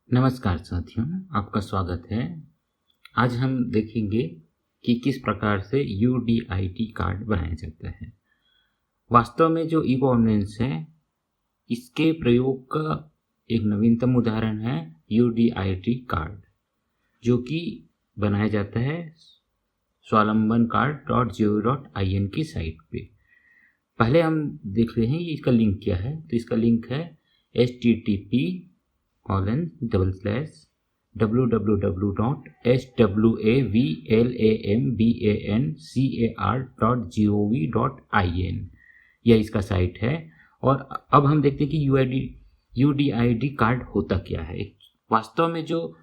नमस्कार साथियों, आपका स्वागत है। आज हम देखेंगे कि किस प्रकार से यूडीआईडी कार्ड बनाया जाता है। वास्तव में जो ई गवर्नेंस है, इसके प्रयोग का एक नवीनतम उदाहरण है यूडीआईडी कार्ड, जो कि बनाया जाता है swalombancard.gov.in की साइट पे। पहले हम देख रहे हैं इसका लिंक क्या है। तो इसका लिंक है http://www.swalombancard.gov.in। यह इसका साइट है। और अब हम देखते हैं कि यूडीआईडी कार्ड होता क्या है। वास्तव में जो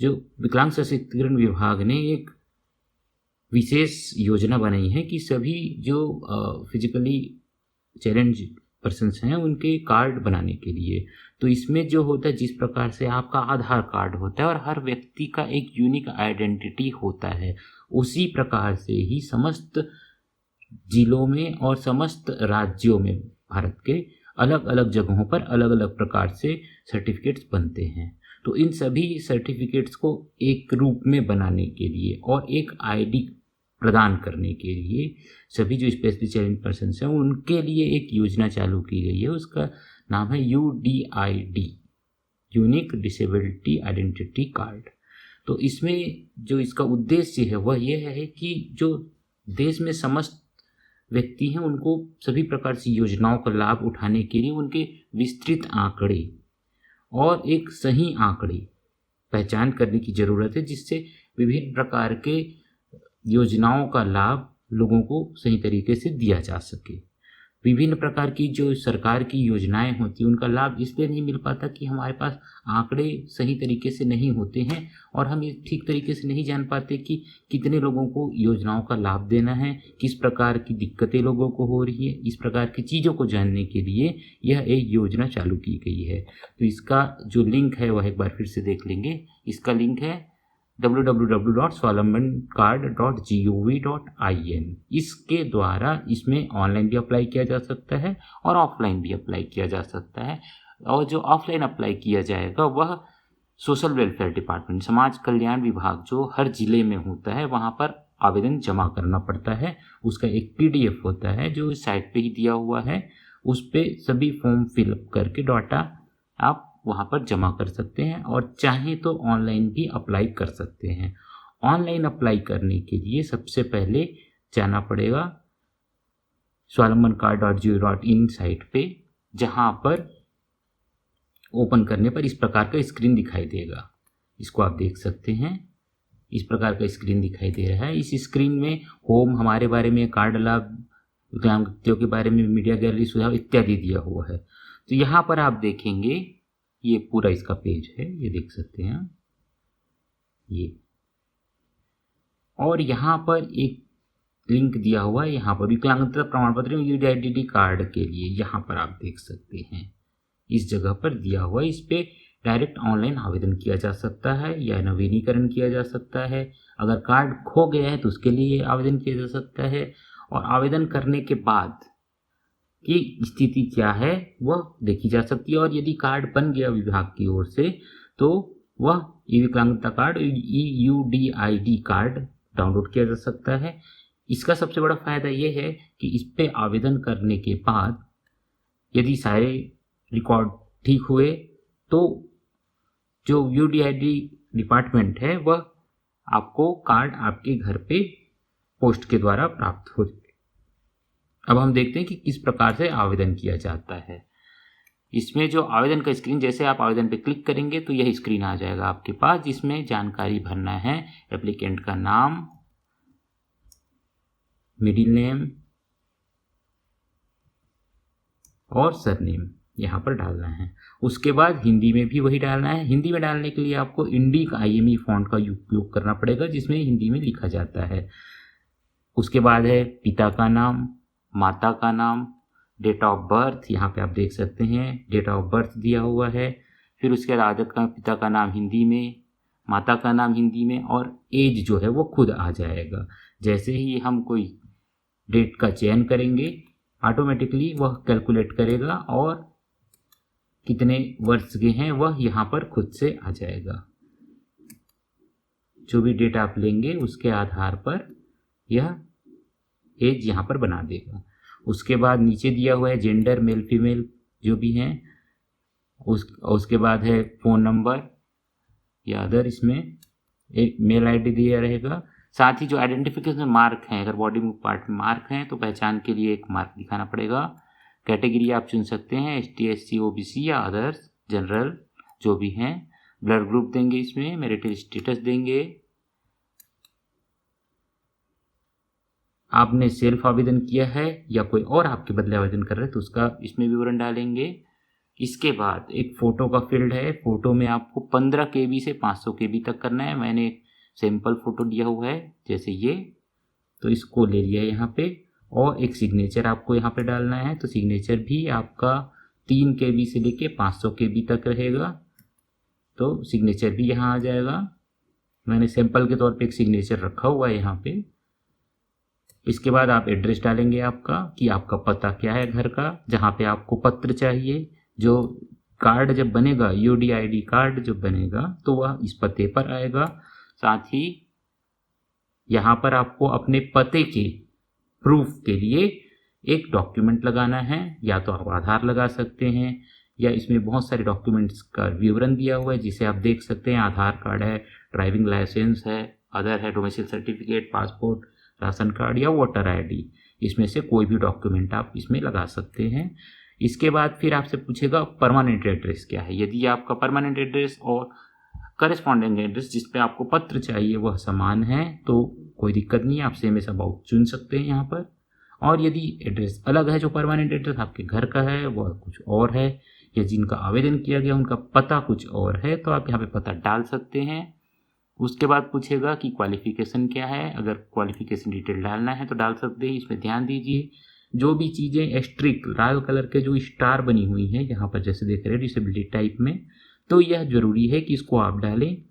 विकलांग सशक्तिकरण विभाग ने एक विशेष योजना बनाई है कि सभी जो फिजिकली चैलेंज पर्सन्स हैं उनके कार्ड बनाने के लिए। तो इसमें जो होता है, जिस प्रकार से आपका आधार कार्ड होता है और हर व्यक्ति का एक यूनिक आइडेंटिटी होता है, उसी प्रकार से ही समस्त जिलों में और समस्त राज्यों में भारत के अलग अलग जगहों पर अलग अलग प्रकार से सर्टिफिकेट्स बनते हैं। तो इन सभी सर्टिफिकेट्स को एक रूप में बनाने के लिए और एक आईडी प्रदान करने के लिए सभी जो स्पेशली चैलेंज पर्सन्स हैं उनके लिए एक योजना चालू की गई है। उसका नाम है UDID, unique disability identity card. तो इसमें जो इसका उद्देश्य है वह यह है कि जो देश में समस्त व्यक्ति हैं उनको सभी प्रकार की योजनाओं का लाभ उठाने के लिए उनके विस्तृत आंकड़े और एक सही आंकड़े पहचान करने की ज़रूरत है, जिससे विभिन्न प्रकार के योजनाओं का लाभ लोगों को सही तरीके से दिया जा सके। विभिन्न प्रकार की जो सरकार की योजनाएं होती हैं उनका लाभ इसलिए नहीं मिल पाता कि हमारे पास आंकड़े सही तरीके से नहीं होते हैं और हम ये ठीक तरीके से नहीं जान पाते कि कितने लोगों को योजनाओं का लाभ देना है, किस प्रकार की दिक्कतें लोगों को हो रही है। इस प्रकार की चीज़ों को जानने के लिए यह एक योजना चालू की गई है। तो इसका जो लिंक है वह एक बार फिर से देख लेंगे। इसका लिंक है www.swalombancard.gov.in। इसके द्वारा इसमें ऑनलाइन भी अप्लाई किया जा सकता है और ऑफलाइन भी अप्लाई किया जा सकता है। और जो ऑफलाइन अप्लाई किया जाएगा वह सोशल वेलफेयर डिपार्टमेंट, समाज कल्याण विभाग जो हर जिले में होता है, वहाँ पर आवेदन जमा करना पड़ता है। उसका एक PDF होता है जो इस साइट पे ही दिया हुआ है। उस पर सभी फॉर्म फिलअप करके डाटा आप वहाँ पर जमा कर सकते हैं और चाहें तो ऑनलाइन भी अप्लाई कर सकते हैं। ऑनलाइन अप्लाई करने के लिए सबसे पहले जाना पड़ेगा swalombancard.gov.in साइट पे, जहाँ पर ओपन करने पर इस प्रकार का स्क्रीन दिखाई देगा। इसको आप देख सकते हैं, इस प्रकार का स्क्रीन दिखाई दे रहा है। इस स्क्रीन में होम, हमारे बारे में, कार्ड लाभ, विकलांग व्यक्तियों के बारे में, मीडिया गैलरी सुझाव इत्यादि दिया हुआ है। तो यहाँ पर आप देखेंगे, ये पूरा इसका पेज है, ये देख सकते हैं ये। और यहाँ पर एक लिंक दिया हुआ है, यहाँ पर विकलांगता प्रमाण पत्र यूडीआईडी कार्ड के लिए, यहाँ पर आप देख सकते हैं इस जगह पर दिया हुआ है। इस पे डायरेक्ट ऑनलाइन आवेदन किया जा सकता है या नवीनीकरण किया जा सकता है। अगर कार्ड खो गया है तो उसके लिए आवेदन किया जा सकता है। और आवेदन करने के बाद की स्थिति क्या है वह देखी जा सकती है। और यदि कार्ड बन गया विभाग की ओर से तो वह ई विकलांगता कार्ड, यूडीआईडी कार्ड डाउनलोड किया जा सकता है। इसका सबसे बड़ा फायदा यह है कि इस पे आवेदन करने के बाद यदि सारे रिकॉर्ड ठीक हुए तो जो यूडीआईडी डिपार्टमेंट है वह आपको कार्ड आपके घर पे पोस्ट के द्वारा प्राप्त हो जाए। अब हम देखते हैं कि किस प्रकार से आवेदन किया जाता है। इसमें जो आवेदन का स्क्रीन, जैसे आप आवेदन पे क्लिक करेंगे तो यह स्क्रीन आ जाएगा आपके पास, जिसमें जानकारी भरना है। एप्लीकेंट का नाम, मिडिल नेम और सरनेम यहाँ पर डालना है। उसके बाद हिंदी में भी वही डालना है। हिंदी में डालने के लिए आपको इंडिक IME फॉन्ट का उपयोग करना पड़ेगा, जिसमें हिंदी में लिखा जाता है। उसके बाद है पिता का नाम, माता का नाम, डेट ऑफ बर्थ, यहाँ पे आप देख सकते हैं डेट ऑफ बर्थ दिया हुआ है। फिर उसके बाद आदत का पिता का नाम हिंदी में, माता का नाम हिंदी में, और एज जो है वो खुद आ जाएगा। जैसे ही हम कोई डेट का चयन करेंगे ऑटोमेटिकली वह कैलकुलेट करेगा और कितने वर्ष के हैं वह यहाँ पर खुद से आ जाएगा। जो भी डेटा आप लेंगे उसके आधार पर यह एज यहाँ पर बना देगा। उसके बाद नीचे दिया हुआ है जेंडर, मेल फीमेल जो भी हैं, उसके बाद है फ़ोन नंबर या अदर, इसमें एक मेल आईडी दिया रहेगा। साथ ही जो आइडेंटिफिकेशन मार्क हैं, अगर बॉडी पार्ट में मार्क हैं तो पहचान के लिए एक मार्क दिखाना पड़ेगा। कैटेगरी आप चुन सकते हैं ST SC OBC या अदर्स, जनरल जो भी हैं। ब्लड ग्रुप देंगे, इसमें मैरिटल स्टेटस देंगे। आपने सेल्फ आवेदन किया है या कोई और आपके बदले आवेदन कर रहे हैं तो उसका इसमें विवरण डालेंगे। इसके बाद एक फ़ोटो का फील्ड है। फ़ोटो में आपको 15 KB से 500 KB तक करना है। मैंने सैम्पल फ़ोटो लिया हुआ है जैसे ये, तो इसको ले लिया यहाँ पे। और एक सिग्नेचर आपको यहाँ पे डालना है, तो सिग्नेचर भी आपका 3 KB से लेके 500 KB तक रहेगा, तो सिग्नेचर भी यहाँ आ जाएगा। मैंने सैम्पल के तौर पे एक सिग्नेचर रखा हुआ है यहाँ पे। इसके बाद आप एड्रेस डालेंगे आपका, कि आपका पता क्या है घर का, जहाँ पे आपको पत्र चाहिए। जो कार्ड जब बनेगा, UDID कार्ड जब बनेगा तो वह इस पते पर आएगा। साथ ही यहाँ पर आपको अपने पते के प्रूफ के लिए एक डॉक्यूमेंट लगाना है। या तो आप आधार लगा सकते हैं, या इसमें बहुत सारे डॉक्यूमेंट्स का विवरण दिया हुआ है जिसे आप देख सकते हैं। आधार कार्ड है, ड्राइविंग लाइसेंस है, अदर है domicile certificate, passport, ration card या वोटर ID, इसमें से कोई भी डॉक्यूमेंट आप इसमें लगा सकते हैं। इसके बाद फिर आपसे पूछेगा परमानेंट एड्रेस क्या है। यदि आपका परमानेंट एड्रेस और करस्पॉन्डिंग एड्रेस जिस पे आपको पत्र चाहिए वह समान है तो कोई दिक्कत नहीं है, आप सेम एज अबाउट चुन सकते हैं यहाँ पर। और यदि एड्रेस अलग है, जो परमानेंट एड्रेस आपके घर का है वह कुछ और है, या जिनका आवेदन किया गया उनका पता कुछ और है, तो आप यहाँ पे पता डाल सकते हैं। उसके बाद पूछेगा कि क्वालिफिकेशन क्या है। अगर क्वालिफिकेशन डिटेल डालना है तो डाल सकते हैं। इसमें ध्यान दीजिए, जो भी चीज़ें एस्ट्रिक लाल कलर के जो स्टार बनी हुई हैं यहाँ पर जैसे देख रहे हैं डिसेबिलिटी टाइप में, तो यह जरूरी है कि इसको आप डालें।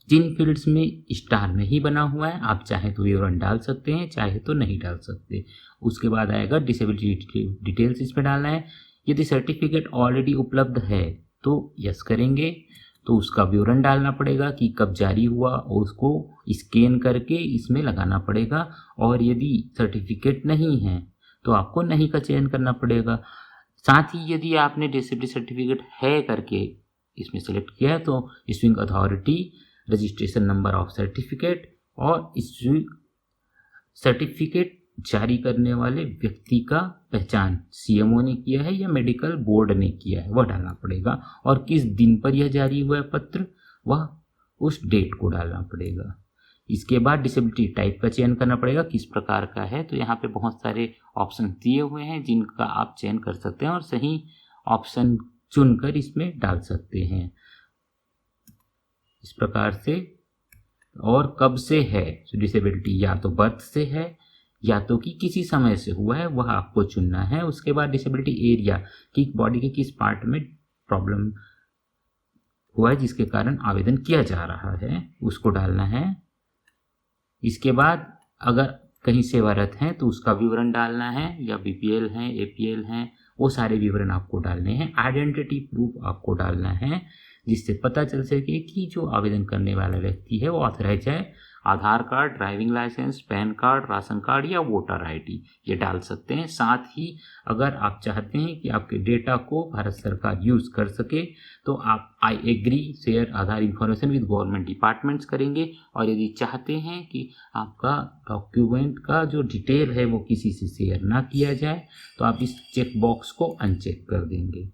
जिन फील्ड्स में स्टार नहीं बना हुआ है आप चाहे तो विवरण डाल सकते हैं, चाहे तो नहीं डाल सकते। उसके बाद आएगा डिसेबिलिटी डिटेल्स, इसमें डालना है। यदि सर्टिफिकेट ऑलरेडी उपलब्ध है तो यस करेंगे, तो उसका विवरण डालना पड़ेगा कि कब जारी हुआ और उसको स्कैन करके इसमें लगाना पड़ेगा। और यदि सर्टिफिकेट नहीं है तो आपको नहीं का चयन करना पड़ेगा। साथ ही यदि आपने डिसेबिलिटी सर्टिफिकेट है करके इसमें सेलेक्ट किया है तो issuing authority, registration number of certificate और इशूइंग सर्टिफिकेट जारी करने वाले व्यक्ति का पहचान CMO ने किया है या मेडिकल बोर्ड ने किया है वह डालना पड़ेगा। और किस दिन पर यह जारी हुआ है पत्र, वह उस डेट को डालना पड़ेगा। इसके बाद डिसेबिलिटी टाइप का चयन करना पड़ेगा, किस प्रकार का है। तो यहाँ पे बहुत सारे ऑप्शन दिए हुए हैं जिनका आप चयन कर सकते हैं और सही ऑप्शन चुनकर इसमें डाल सकते हैं इस प्रकार से। और कब से है डिसेबिलिटी, या तो बर्थ से है या तो कि किसी समय से हुआ है, वह आपको चुनना है। उसके बाद डिसेबिलिटी एरिया, कि बॉडी के किस पार्ट में प्रॉब्लम हुआ है जिसके कारण आवेदन किया जा रहा है, उसको डालना है। इसके बाद अगर कहीं सेवारत हैं तो उसका विवरण डालना है, या BPL हैं, APL हैं, वो सारे विवरण आपको डालने हैं। आइडेंटिटी प्रूफ आपको डालना है जिससे पता चल सके कि जो आवेदन करने वाला व्यक्ति है वो ऑथराइज है। Aadhaar card, driving licence, PAN card, ration card या वोटर ID ये डाल सकते हैं। साथ ही अगर आप चाहते हैं कि आपके डेटा को भारत सरकार यूज़ कर सके तो आप I agree share Aadhaar information with government departments करेंगे। और यदि चाहते हैं कि आपका डॉक्यूमेंट का जो डिटेल है वो किसी से शेयर ना किया जाए तो आप इस चेक बॉक्स को अनचेक कर देंगे।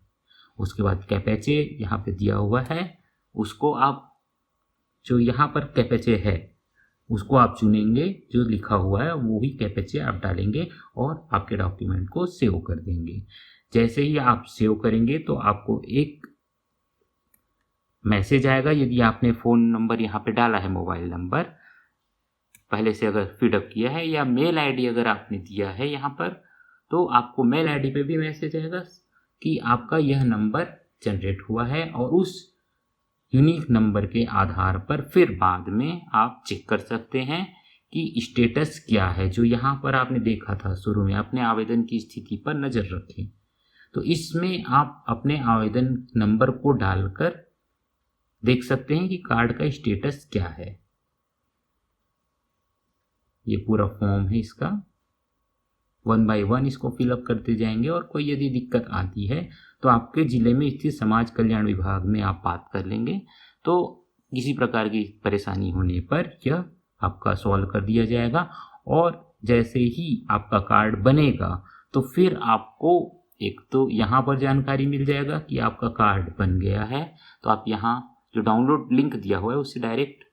उसके बाद कैपेचे यहाँ पे दिया हुआ है, उसको आप जो यहाँ पर कैपेचे है उसको आप चुनेंगे, जो लिखा हुआ है वो ही कैपेचे आप डालेंगे और आपके डॉक्यूमेंट को सेव कर देंगे। जैसे ही आप सेव करेंगे तो आपको एक मैसेज आएगा। यदि आपने फ़ोन नंबर यहाँ पे डाला है, मोबाइल नंबर पहले से अगर फीडअप किया है, या मेल ID अगर आपने दिया है यहाँ पर, तो आपको मेल ID पे भी मैसेज आएगा कि आपका यह नंबर जनरेट हुआ है। और उस यूनिक नंबर के आधार पर फिर बाद में आप चेक कर सकते हैं कि स्टेटस क्या है। जो यहाँ पर आपने देखा था शुरू में, अपने आवेदन की स्थिति पर नज़र रखें। तो इसमें आप अपने आवेदन नंबर को डालकर देख सकते हैं कि कार्ड का स्टेटस क्या है। ये पूरा फॉर्म है इसका, 1 बाय 1 इसको फिलअप करते जाएंगे और कोई यदि दिक्कत आती है तो आपके ज़िले में स्थित समाज कल्याण विभाग में आप बात कर लेंगे, तो किसी प्रकार की परेशानी होने पर यह आपका सॉल्व कर दिया जाएगा। और जैसे ही आपका कार्ड बनेगा तो फिर आपको एक तो यहाँ पर जानकारी मिल जाएगा कि आपका कार्ड बन गया है, तो आप यहाँ जो डाउनलोड लिंक दिया हुआ है उससे डायरेक्ट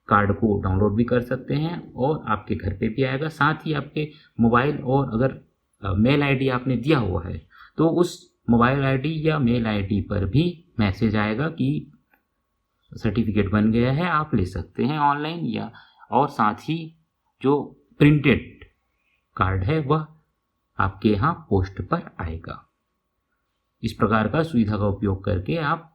कार्ड को डाउनलोड भी कर सकते हैं और आपके घर पे भी आएगा। साथ ही आपके मोबाइल और अगर मेल आईडी आपने दिया हुआ है तो उस मोबाइल आईडी या मेल आईडी पर भी मैसेज आएगा कि सर्टिफिकेट बन गया है, आप ले सकते हैं ऑनलाइन या, और साथ ही जो प्रिंटेड कार्ड है वह आपके यहाँ पोस्ट पर आएगा। इस प्रकार का सुविधा का उपयोग करके आप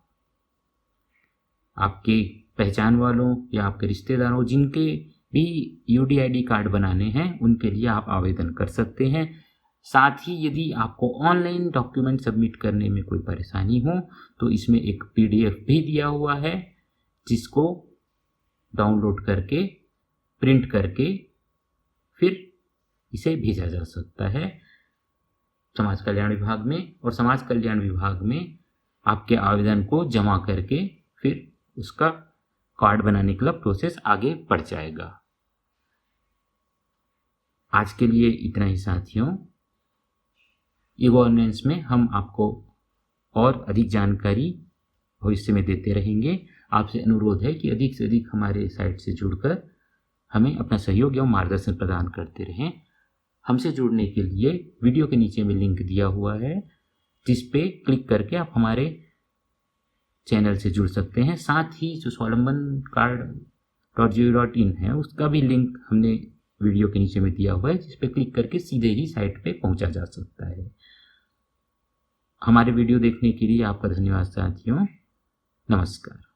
आपके पहचान वालों या आपके रिश्तेदारों जिनके भी यूडीआईडी कार्ड बनाने हैं उनके लिए आप आवेदन कर सकते हैं। साथ ही यदि आपको ऑनलाइन डॉक्यूमेंट सबमिट करने में कोई परेशानी हो तो इसमें एक पीडीएफ भी दिया हुआ है जिसको डाउनलोड करके प्रिंट करके फिर इसे भेजा जा सकता है समाज कल्याण विभाग में, और समाज कल्याण विभाग में आपके आवेदन को जमा करके फिर उसका कार्ड बनाने के लिए प्रोसेस आगे बढ़ जाएगा। आज के लिए इतना ही साथियों। ई गवर्नेंस में हम आपको और अधिक जानकारी भविष्य में देते रहेंगे। आपसे अनुरोध है कि अधिक से अधिक हमारे साइट से जुड़कर हमें अपना सहयोग एवं मार्गदर्शन प्रदान करते रहें। हमसे जुड़ने के लिए वीडियो के नीचे में लिंक दिया हुआ है जिस पे क्लिक करके आप हमारे चैनल से जुड़ सकते हैं। साथ ही जो स्वावलंबन कार्ड.gov.in है उसका भी लिंक हमने वीडियो के नीचे में दिया हुआ है जिस पे क्लिक करके सीधे ही साइट पे पहुंचा जा सकता है। हमारे वीडियो देखने के लिए आपका धन्यवाद साथियों। नमस्कार।